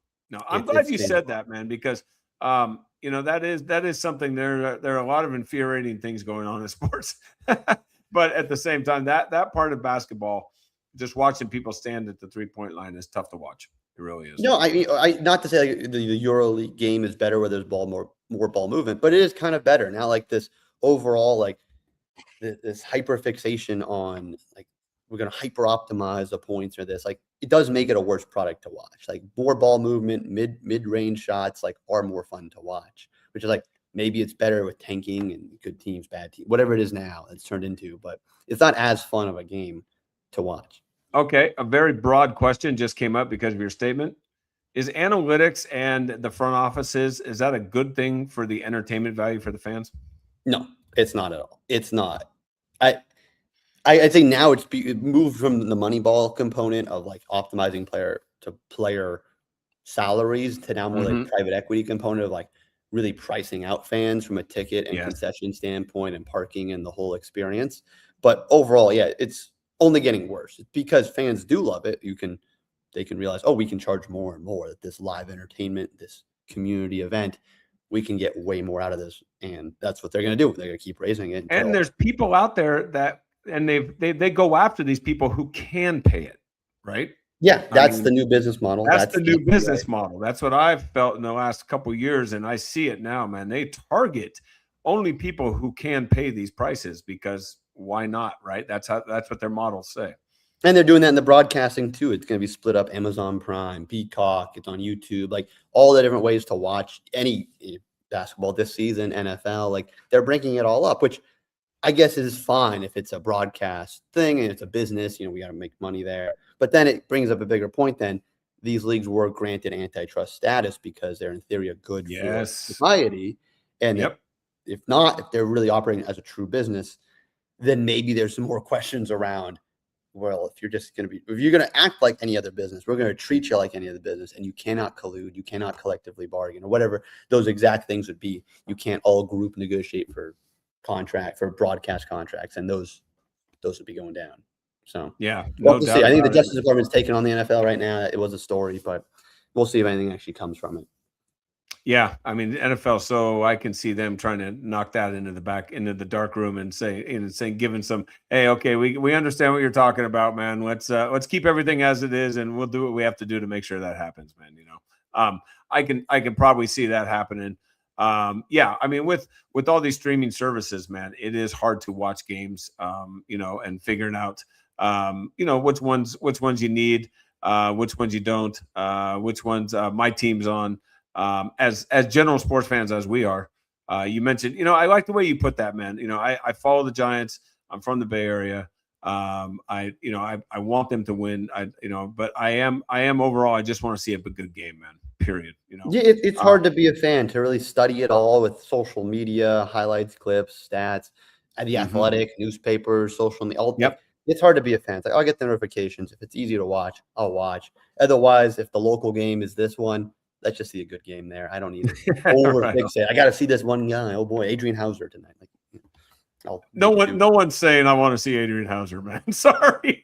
I'm glad you said that, man, because you know that is something. There are a lot of infuriating things going on in sports, but at the same time, that part of basketball, just watching people stand at the 3-point line is tough to watch. It really is. No, I not to say like the EuroLeague game is better where there's more ball movement, but it is kind of better now. Like this overall, like this hyper fixation on like we're gonna hyper optimize the points or this, like it does make it a worse product to watch. Like more ball movement, mid range shots, like are more fun to watch. Which is like maybe it's better with tanking and good teams, bad teams, whatever it is now it's turned into, but it's not as fun of a game to watch. Okay, a very broad question just came up because of your statement. Is analytics and the front offices, is that a good thing for the entertainment value for the fans? No, it's not at all. It's not. I think now it moved from the money ball component of like optimizing player to player salaries to now more like private equity component of like really pricing out fans from a ticket and concession standpoint and parking and the whole experience. But overall, yeah, it's only getting worse because fans do love it. They can realize, oh, we can charge more and more that this live entertainment, this community event, we can get way more out of this. And that's what they're going to do. They're going to keep raising it. And there's people out there that, and they go after these people who can pay it, right? Yeah, that's the new business model. That's the new business model. That's what I've felt in the last couple of years, and I see it now, man. They target only people who can pay these prices because why not, right? That's what their models say. And they're doing that in the broadcasting too. It's going to be split up: Amazon Prime, Peacock. It's on YouTube. Like all the different ways to watch any basketball this season, NFL. Like they're breaking it all up, which I guess is fine if it's a broadcast thing and it's a business. You know, we got to make money there. But then it brings up a bigger point. Then these leagues were granted antitrust status because they're in theory a good for society. And if they're really operating as a true business, then maybe there's some more questions around. Well, if you're going to act like any other business, we're going to treat you like any other business, and you cannot collude, you cannot collectively bargain, or whatever those exact things would be. You can't all group negotiate for broadcast contracts, and those would be going down. So we'll see. I think the Justice Department's taking on the NFL right now. It was a story, but we'll see if anything actually comes from it. Yeah, I mean the NFL. So I can see them trying to knock that into the dark room and saying, giving some, hey, okay, we understand what you're talking about, man. Let's keep everything as it is, and we'll do what we have to do to make sure that happens, man. You know, I can probably see that happening. Yeah, I mean with all these streaming services, man, it is hard to watch games, you know, and figuring out, you know, which ones you need, which ones you don't, which ones my team's on. As general sports fans as we are, you mentioned, you know, I like the way you put that, man. You know, I follow the Giants. I'm from the Bay Area. I want them to win. But I am overall. I just want to see a good game, man. Period. You know, yeah, it's hard to be a fan, to really study it all with social media, highlights, clips, stats, the Athletic, newspapers, social media. It's hard to be a fan. It's like, I'll get the notifications. If it's easy to watch, I'll watch. Otherwise, if the local game is this one, let's just see a good game there. I don't need to overfixate. I got to see this one guy. Oh boy, Adrian Hauser tonight. Like, no one's saying I want to see Adrian Hauser, man. Sorry.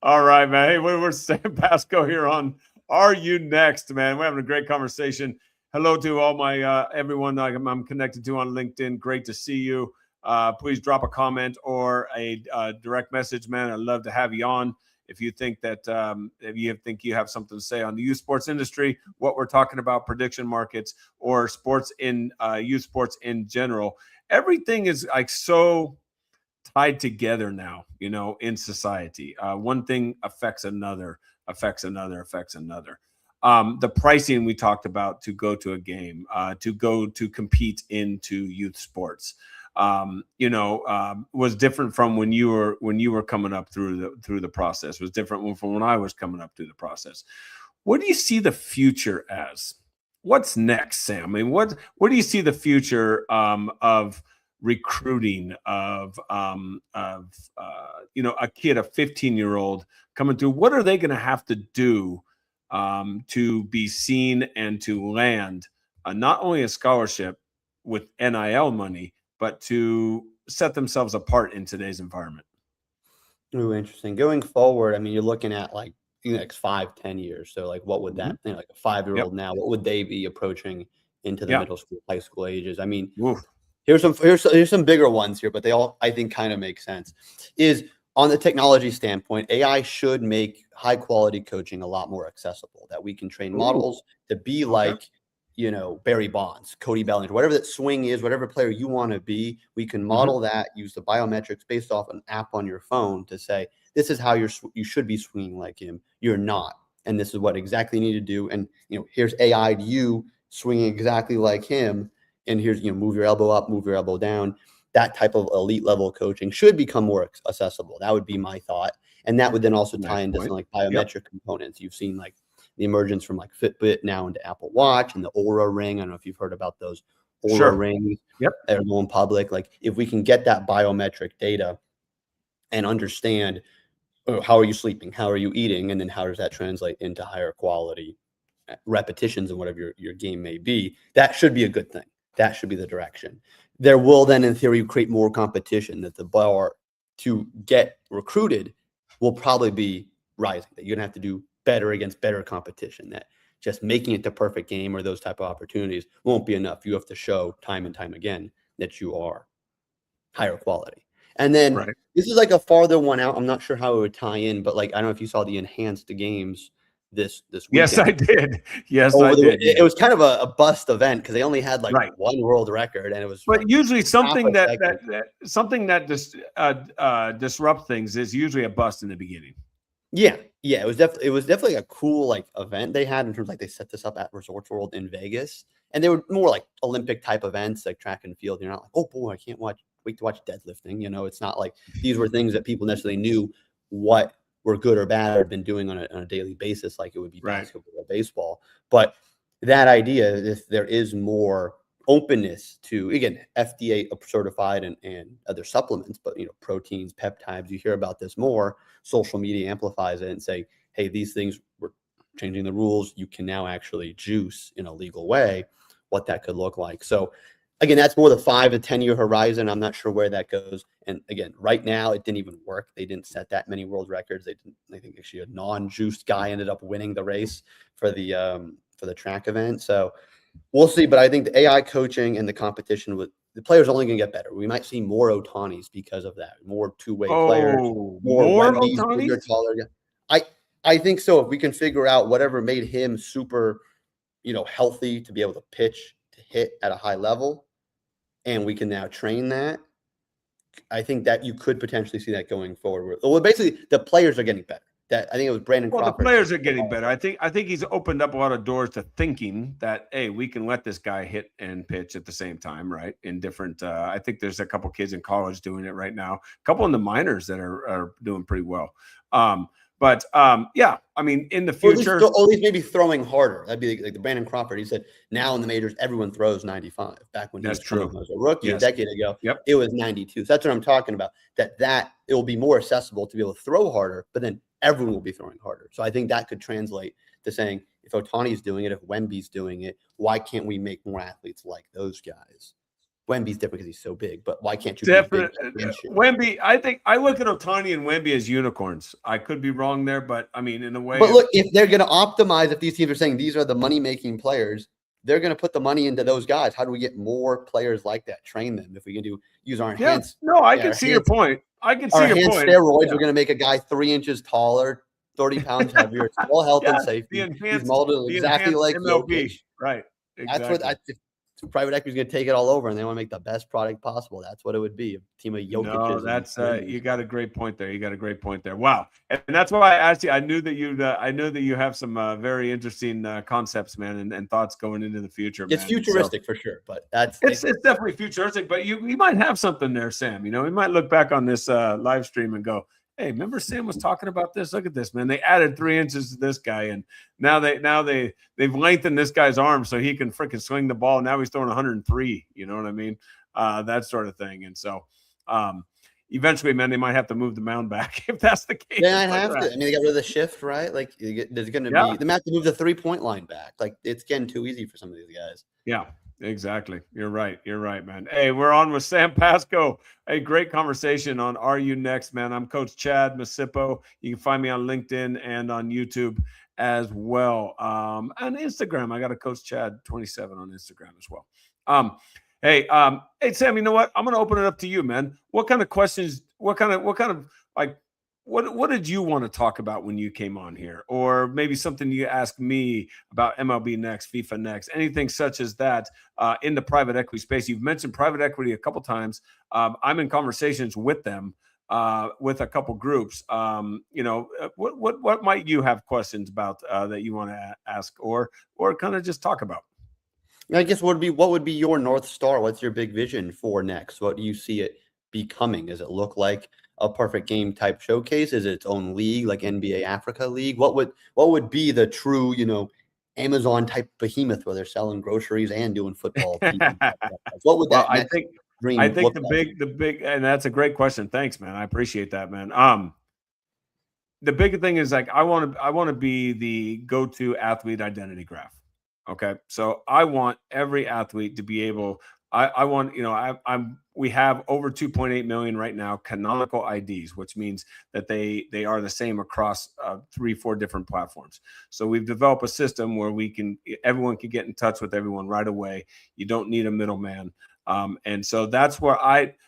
All right, man. Hey, we're Sam Pasco here on Are You Next, man? We're having a great conversation. Hello to all my everyone I'm connected to on LinkedIn. Great to see you. Please drop a comment or a direct message, man. I'd love to have you on. If you think that you have something to say on the youth sports industry, what we're talking about, prediction markets, or sports in youth sports in general, everything is like so tied together now, in society. One thing affects another, affects another, affects another. The pricing we talked about to go to a game, to go to compete into youth sports, was different from when you were coming up through the process. Was different from when I was coming up through the process. What do you see the future as? What's next, Sam? I mean, what do you see the future of recruiting, of a kid, a 15-year-old coming through? What are they going to have to do to be seen and to land not only a scholarship with NIL money, but to set themselves apart in today's environment? Ooh, interesting. Going forward, I mean, you're looking at like the next 5-10 years. So like, what would that, like a 5-year-old now, what would they be approaching into the middle school, high school ages? I mean, here's some bigger ones here, but they all, I think, kind of make sense. Is on the technology standpoint, AI should make high quality coaching a lot more accessible, that we can train models to be like, Barry Bonds, Cody Bellinger, whatever that swing is, whatever player you want to be, we can model that, use the biometrics based off an app on your phone to say, this is how you should be swinging like him. You're not. And this is what exactly you need to do. And, here's AI to you swinging exactly like him. And here's, move your elbow up, move your elbow down. That type of elite level coaching should become more accessible. That would be my thought. And that would then also tie into some like biometric components. You've seen like the emergence from like Fitbit now into Apple Watch and the Aura ring. I don't know if you've heard about those Aura rings that are going public. Like if we can get that biometric data and understand how are you sleeping, how are you eating, and then how does that translate into higher quality repetitions and whatever your game may be, that should be a good thing. That should be the direction. There will then, in theory, create more competition, that the bar to get recruited will probably be rising, that you're going to have to do better against better competition, that just making it the perfect game or those type of opportunities won't be enough. You have to show time and time again that you are higher quality. And then this is like a farther one out. I'm not sure how it would tie in, but like, I don't know if you saw the enhanced games this weekend. Yes, I did. Yes, I did. It was kind of a bust event because they only had like one world record, and it was. But usually something that disrupt things is usually a bust in the beginning. Yeah, it was definitely a cool like event they had in terms of, like, they set this up at Resorts World in Vegas, and they were more like Olympic type events, like track and field. You're not like, oh boy, I can't wait to watch deadlifting. It's not like these were things that people necessarily knew what were good or bad or been doing on a daily basis, like it would be basketball or baseball. But that idea, if there is more openness to, again, FDA certified and other supplements, but proteins, peptides, you hear about this more, social media amplifies it and say, hey, these things, we're changing the rules. You can now actually juice in a legal way, what that could look like. So again, that's more the 5 to 10 year horizon. I'm not sure where that goes. And again, right now it didn't even work. They didn't set that many world records. I think actually a non-juiced guy ended up winning the race for the track event. So we'll see. But I think the AI coaching and the competition with the players are only going to get better. We might see more Ohtanis because of that. More two-way players. More Wemby's, taller. I think so. If we can figure out whatever made him super, healthy to be able to pitch, to hit at a high level, and we can now train that, I think that you could potentially see that going forward. Well, basically, the players are getting better. That I think it was Brandon Crawford. The players are getting better. I think he's opened up a lot of doors to thinking that, hey, we can let this guy hit and pitch at the same time, right? In different, I think there's a couple kids in college doing it right now. A couple in the minors that are doing pretty well. But yeah, I mean, in the future, or at least maybe throwing harder. That'd be like the Brandon Crawford. He said now in the majors, everyone throws 95. Back when he was a rookie a decade ago, it was 92. So that's what I'm talking about. That it will be more accessible to be able to throw harder, but then everyone will be throwing harder. So I think that could translate to saying, if Ohtani's doing it, if Wemby's doing it, why can't we make more athletes like those guys? Wemby's different because he's so big, but why can't you? Definitely, Wemby. I think I look at Ohtani and Wemby as unicorns. I could be wrong there, but I mean, in a way. But look, if they're going to optimize, if these teams are saying these are the money-making players, they're going to put the money into those guys. How do we get more players like that? Train them. If we can use our enhanced, no, I can see your point. I can see our your enhanced point. steroids, Yeah. we're going to make a guy 3 inches taller, 30 pounds heavier. It's all health and safety. He's molded exactly like MLB. Jokic. Right. Exactly. That's what private equity is going to take it all over, and they want to make the best product possible. That's what it would be. A team of Jokic's. No, that's you got a great point there. You got a great point there. Wow, and that's why I asked you. I knew that you have some very interesting concepts, man, and thoughts going into the future. It's futuristic for sure, but it's definitely futuristic. But you might have something there, Sam. You know, we might look back on this live stream and go, "Hey, remember Sam was talking about this? Look at this, man. They added 3 inches to this guy, and now they've lengthened this guy's arm so he can freaking swing the ball. Now he's throwing 103. You know what I mean? That sort of thing. And so, eventually, man, they might have to move the mound back if that's the case. Yeah, I'd have to. I mean, they got rid of the shift, right? Like, there's going to be they might have to move the 3-point line back. Like, it's getting too easy for some of these guys. Yeah. Exactly. You're right. You're right, man. Hey, we're on with Sam Pasco. A great conversation on Are You Next, man? I'm Coach Chad Masipo. You can find me on LinkedIn and on YouTube as well. On Instagram, I got a Coach Chad 27 on Instagram as well. Hey, Sam, you know what? I'm going to open it up to you, man. What kind of questions, what did you want to talk about when you came on here? Or maybe something you asked me about MLB Next, FIFA Next, anything such as that in the private equity space. You've mentioned private equity a couple times. I'm in conversations with them, with a couple groups. What might you have questions about that you want to ask or kind of just talk about? I guess what would be your North Star? What's your big vision for Next? What do you see it becoming? Does it look like a perfect game type showcase? Is it its own league, like NBA Africa League? What would be the true, Amazon type behemoth where they're selling groceries and doing football? What would that dream I think look the big, and that's a great question. Thanks, man. I appreciate that, man. The big thing is like I want to be the go-to athlete identity graph. Okay, so I want every athlete to be able. We have over 2.8 million right now canonical IDs, which means that they are the same across 3-4 different platforms. So we've developed a system where everyone can get in touch with everyone right away. You don't need a middleman. And so that's where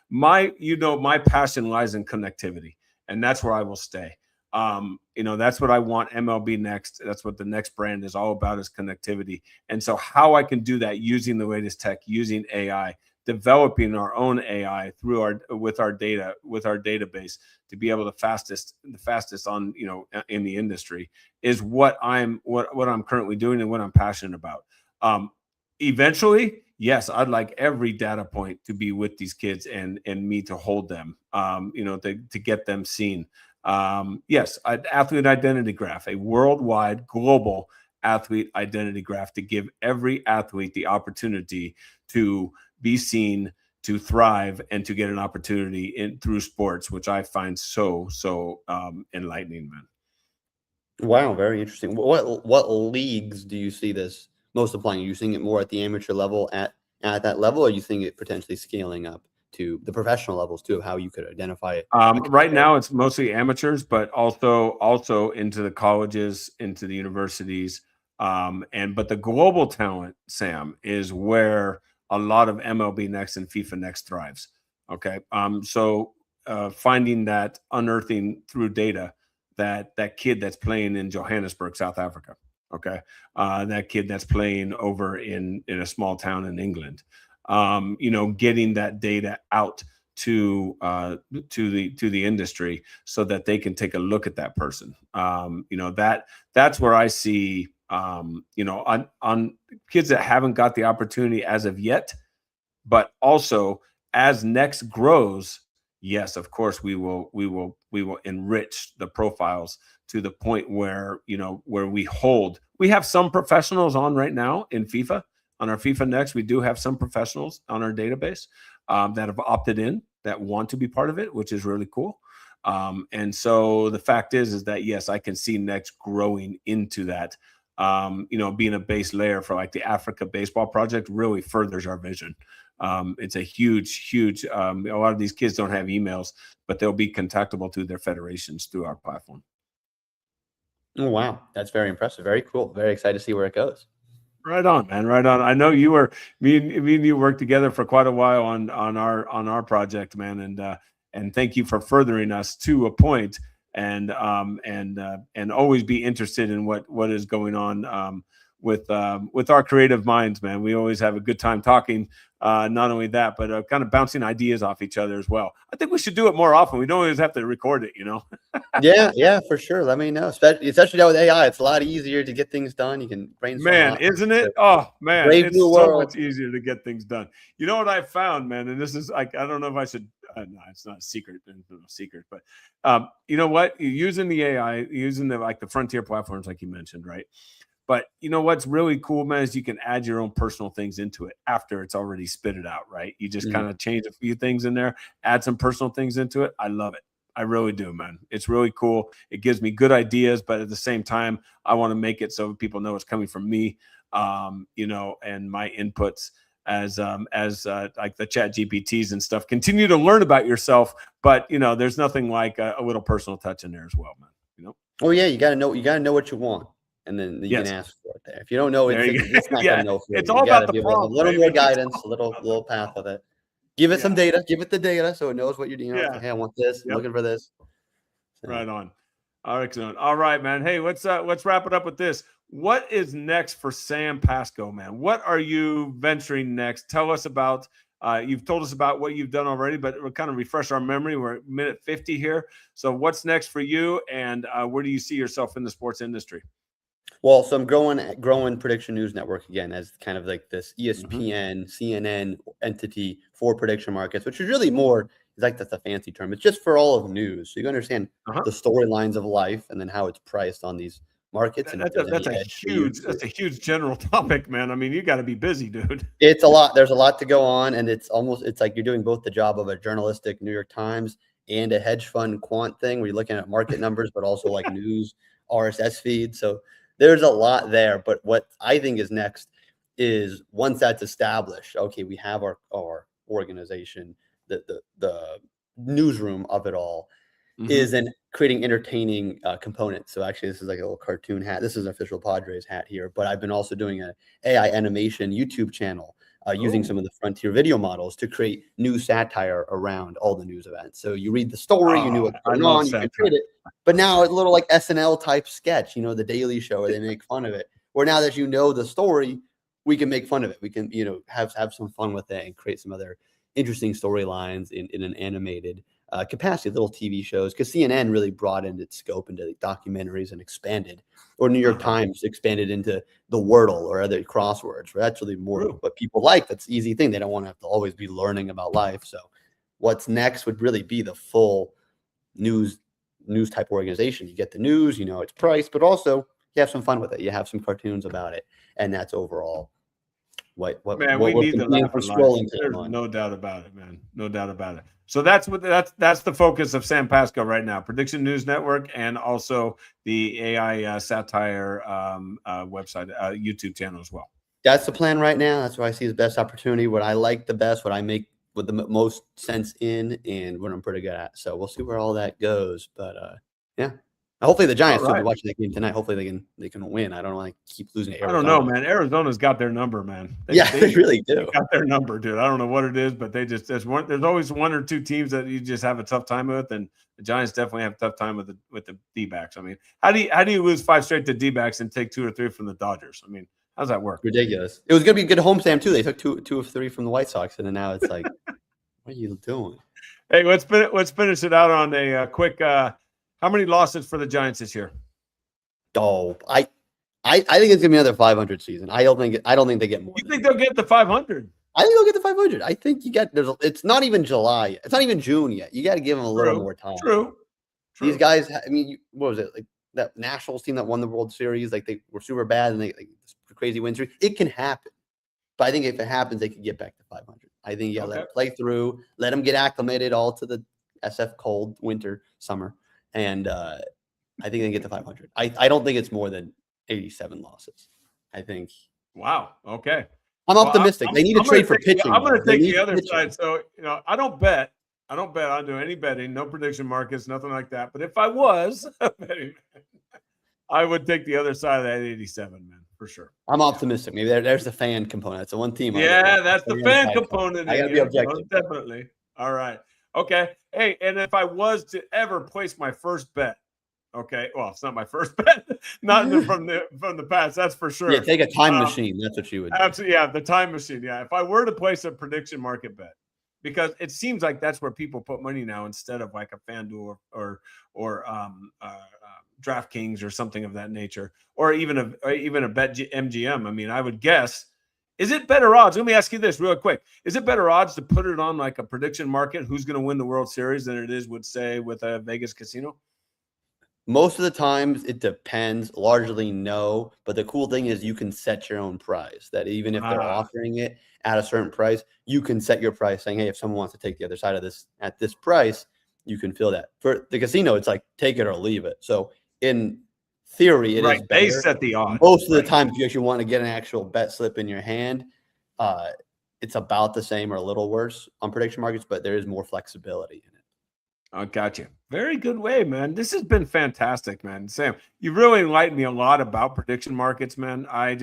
my passion lies in connectivity, and that's where I will stay. That's what I want MLB Next. That's what the Next brand is all about, is connectivity. And so how I can do that using the latest tech, using AI, developing our own AI with our database to be able the fastest on, in the industry is what I'm currently doing and what I'm passionate about. Eventually, yes, I'd like every data point to be with these kids and me to hold them, to get them seen. Yes, an athlete identity graph, a worldwide global athlete identity graph to give every athlete the opportunity to be seen, to thrive, and to get an opportunity through sports, which I find so enlightening, man. Wow, very interesting. What leagues do you see this most applying? Are you seeing it more at the amateur level at that level, or are you seeing it potentially scaling up to the professional levels too, of how you could identify it? Right now it's mostly amateurs, but also into the colleges, into the universities. But the global talent, Sam, is where a lot of MLB Next and FIFA Next thrives. Okay. Finding that, unearthing through data that kid that's playing in Johannesburg, South Africa. Okay. That kid that's playing over in a small town in England. Getting that data out to the industry so that they can take a look at that person. That's where I see, on kids that haven't got the opportunity as of yet, but also as Next grows, yes, of course we will enrich the profiles to the point where we have some professionals on right now in FIFA. On our FIFA Next, we do have some professionals on our database that have opted in, that want to be part of it, which is really cool. And so the fact is that, yes, I can see Next growing into that, being a base layer for like the Africa Baseball Project really furthers our vision. It's a huge, a lot of these kids don't have emails, but they'll be contactable to their federations through our platform. Oh, wow. That's very impressive. Very cool. Very excited to see where it goes. Right on, man. Right on. I know me and you worked together for quite a while on our project, man. And thank you for furthering us to a point, and always be interested in what is going on with our creative minds, man. We always have a good time talking. Not only that, but kind of bouncing ideas off each other as well. I think we should do it more often. We don't always have to record it, Yeah, for sure. Let me know. Especially now with AI, it's a lot easier to get things done. You can brainstorm a Man, lot isn't faster. it? Oh man, Brave it's new so world. much easier to get things done. You know what I found, man, and this is like, I don't know if I should. No, it's not a secret. It's not a secret, but you know what? You're using the AI, using the frontier platforms, like you mentioned, right? But you know what's really cool, man, is you can add your own personal things into it after it's already spit it out, right? You just kind of change a few things in there, add some personal things into it. I love it. I really do, man. It's really cool. It gives me good ideas, but at the same time, I want to make it so people know it's coming from me, and my inputs as like the chat GPTs and stuff. Continue to learn about yourself, but there's nothing like a little personal touch in there as well, man. Oh yeah, you gotta know what you want, and then you can Yes. ask for it there. If you don't know, There you it's go. not Yeah, gonna know for it's you. all You gotta about the give it a prompt, little baby. more It's guidance, all a little about the little path prompt. of it. Give it some Yeah. data. Give it the data so it knows what you're doing. Yeah. Like, hey, I want this. I'm Yep. looking for this. So, Right on. Excellent. All right, man. Hey, let's wrap it up with this. What is next for Sam Pasco, man? What are you venturing next? Tell us about. You've told us about what you've done already, but we'll kind of refresh our memory. We're at minute 50 here. So, what's next for you, and where do you see yourself in the sports industry? well, so I'm growing Prediction News Network again as kind of like this Mm-hmm. ESPN, CNN entity for prediction markets, which is really more like that's a fancy term. It's just for all of news, so you understand Uh-huh. the storylines of life and then how it's priced on these markets, and if there's any edge for you. That's a huge general topic, man. I mean, you got to be busy, dude. It's a lot. There's a lot to go on, and it's like you're doing both the job of a journalistic New York Times and a hedge fund quant thing where you're looking at market numbers, but also like news RSS feed. So there's a lot there. But what I think is next is once that's established, okay, we have our organization, the newsroom of it all is in creating entertaining components. So actually, this is like a little cartoon hat. This is an official Padres hat here, but I've been also doing an AI animation YouTube channel using some of the frontier video models to create new satire around all the news events. So you read the story, you knew what's going on, you can create it, but now it's a little like SNL type sketch, the Daily Show where they make fun of it. Where now that you know the story, we can make fun of it. We can have some fun with it and create some other interesting storylines in an animated capacity, little TV shows, because CNN really broadened its scope into documentaries and expanded, or New York Times expanded into the Wordle or other crosswords, where that's really more what people like. That's the easy thing. They don't want to have to always be learning about life. So what's next would really be the full news type organization. You get the news, it's priced, but also you have some fun with it. You have some cartoons about it. And that's overall we need to laugh at life. There's no doubt about it, man. No doubt about it. So that's the focus of Sam Pasco right now. Prediction News Network, and also the AI satire website, YouTube channel as well. That's the plan right now. That's what I see as best opportunity. What I like the best, what I make with the most sense in, and what I'm pretty good at. So we'll see where all that goes. But yeah. Hopefully the Giants will be watching that game tonight. Hopefully they can win. I don't want to keep losing to Arizona. I don't know, man. Arizona's got their number, man. They really do. Got their number, dude. I don't know what it is, but there's always one or two teams that you just have a tough time with, and the Giants definitely have a tough time with the D-backs. I mean, how do you lose 5 straight to D-backs and take 2 or 3 from the Dodgers? I mean, how's that work? Ridiculous. It was going to be a good homestand too. They took 2 of 3 from the White Sox, and then now it's like, what are you doing? Hey, let's finish it out on a quick. How many losses for the Giants this year? Oh, I think it's gonna be another 500 season. I don't think they get more. You think they'll get the 500? I think they'll get the 500. I think it's not even July. It's not even June yet. You got to give them a little more time. True. These guys. I mean, what was it like that Nationals team that won the World Series? Like they were super bad and they crazy win streak. It can happen, but I think if it happens, they can get back to 500. I think you got to let it play through, let them get acclimated all to the SF cold winter summer, and I think they get to 500. I don't think it's more than 87 losses. I think. Wow. Okay. I'm optimistic. They need to trade for pitching. I'm going to take the other side. So, I don't bet. I don't do any betting, no prediction markets, nothing like that. But if I was betting, I would take the other side of that 87, man. for sure. I'm optimistic. Maybe there's the fan component. That's the one team. Yeah, that's the fan component. I got to be objective. Definitely. All right. Okay. Hey, and if I was to ever place my first bet, okay, well, it's not my first bet, not from the past. That's for sure. Yeah, take a time machine. That's what you would do. Absolutely. Yeah, the time machine. Yeah, if I were to place a prediction market bet, because it seems like that's where people put money now instead of like a FanDuel or DraftKings or something of that nature, or even a Bet MGM. I mean, I would guess. Is it better odds? Let me ask you this real quick. Is it better odds to put it on like a prediction market, who's going to win the World Series, than it is, would say, with a Vegas casino? Most of the times it depends. Largely no. But the cool thing is you can set your own price. That even if they're offering it at a certain price, you can set your price saying, hey, if someone wants to take the other side of this at this price, you can feel that. For the casino, it's like take it or leave it. So in theory, it is better. They set the odds. Most of the time, if you actually want to get an actual bet slip in your hand, it's about the same or a little worse on prediction markets, but there is more flexibility in it. I got you. Very good way, man. This has been fantastic, man. Sam, you really enlightened me a lot about prediction markets, man. I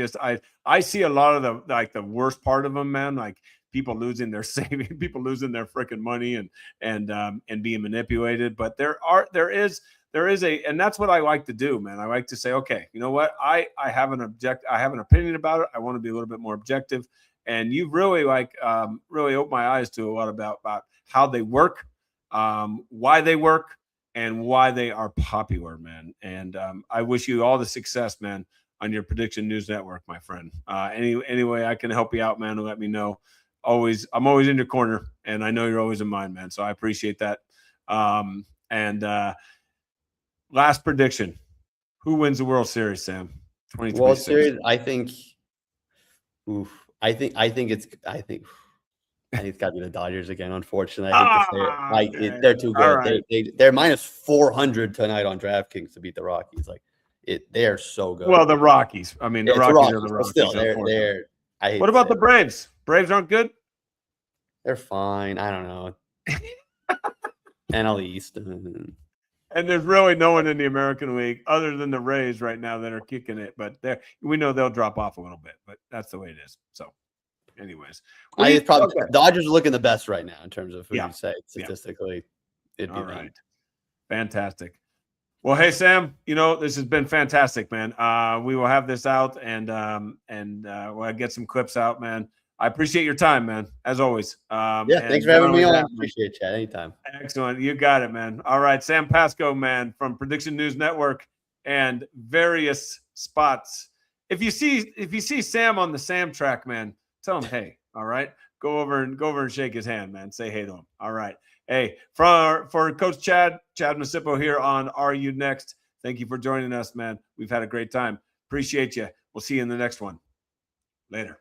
see a lot of the worst part of them, man. Like people losing their saving, people losing their freaking money and being manipulated. But there is and that's what I like to do, man. I like to say, okay, you know what? I have an opinion about it. I want to be a little bit more objective. And you really really opened my eyes to a lot about how they work, why they work, and why they are popular, man. And I wish you all the success, man, on your Prediction News Network, my friend. Any way I can help you out, man, let me know. I'm always in your corner, and I know you're always in mine, man. So I appreciate that. Last prediction: who wins the World Series, Sam? 2026. World Series, I think it's got to be the Dodgers again. Unfortunately, I hate to say it. They're too good. Right. They're minus 400 tonight on DraftKings to beat the Rockies. They are so good. Well, the Rockies. I mean, the Rockies are the Rockies. Still, they're. What about the Braves? Braves aren't good. They're fine. I don't know. NL East. And there's really no one in the American League other than the Rays right now that are kicking it. But we know they'll drop off a little bit. But that's the way it is. So. Anyways, Dodgers are looking the best right now in terms of who you say statistically. All right, fantastic. Well, hey Sam, this has been fantastic, man. We will have this out and we'll get some clips out, man. I appreciate your time, man, as always. Thanks for having me on. Appreciate you anytime. Excellent, you got it, man. All right, Sam Pasco, man, from Prediction News Network and various spots. If you see Sam on the Sam track, man. Tell him, hey, all right, go over and shake his hand, man. Say hey to him. All right. Hey, for Coach Chad Masippo here on Are You Next? Thank you for joining us, man. We've had a great time. Appreciate you. We'll see you in the next one. Later.